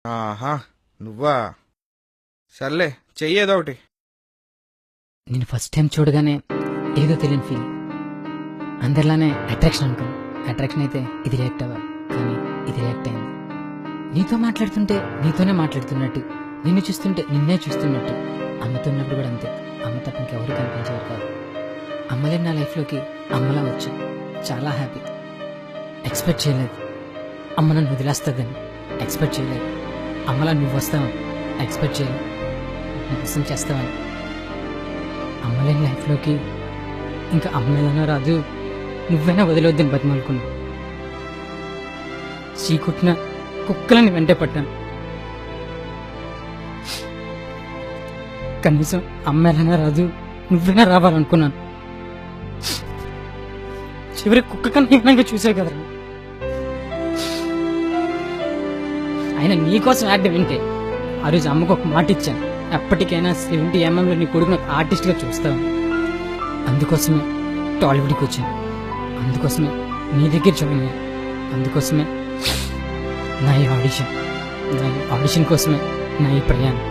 ఆహా, నువ్వా? సర్లే, చెయ్యేదో ఒకటి. నేను ఫస్ట్ టైం చూడగానే ఏదో తెలియని ఫీల్. అందరిలానే అట్రాక్షన్ అనుకున్నా. అట్రాక్షన్ అయితే ఇది రియాక్ట్ అవ్వాలి, కానీ ఇది రియాక్ట్ అయింది. నీతో మాట్లాడుతుంటే నీతోనే మాట్లాడుతున్నట్టు, నిన్ను చూస్తుంటే నిన్నే చూస్తున్నట్టు. అమ్మతో ఉన్నప్పుడు కూడా అంతే. అమ్మ తప్ప ఇంకెవరు కనిపించేవారు కాదు. అమ్మలే నా లైఫ్లోకి అమ్మలా వచ్చు. చాలా హ్యాపీ. ఎక్స్పెక్ట్ చేయలేదు అమ్మ నన్ను వదిలేస్తుందని. ఎక్స్పెక్ట్ చేయలేదు అమ్మలా నువ్వు వస్తావని. ఎక్స్పెక్ట్ చేయలేదు మోసం చేస్తావని. అమ్మలేని లైఫ్లోకి ఇంకా అమ్మేదన్నా రాదు, నువ్వైనా వదిలొద్దని బతిమాలుకున్నా. చీకుట్టిన కుక్కలని వెంటే పట్టాను. కనీసం అమ్మేదన్నా రాదు, నువ్వైనా రావాలనుకున్నాను. చివరి కుక్క కన్నా హీనంగా చూసే కదరా. ఆయన నీకోసం యాడ్ వింటే ఆ రోజు అమ్మకు ఒక మాట ఇచ్చాను, ఎప్పటికైనా 70mm నీ కొడుకు నాకు ఆర్టిస్ట్గా చూస్తావు. అందుకోసమే టాలీవుడ్కి వచ్చాను. అందుకోసమే నీ దగ్గర జాయిన్ అయ్యాను. అందుకోసమే నా ఈ ఆడిషన్ కోసమే నా ఈ ప్రయాణం.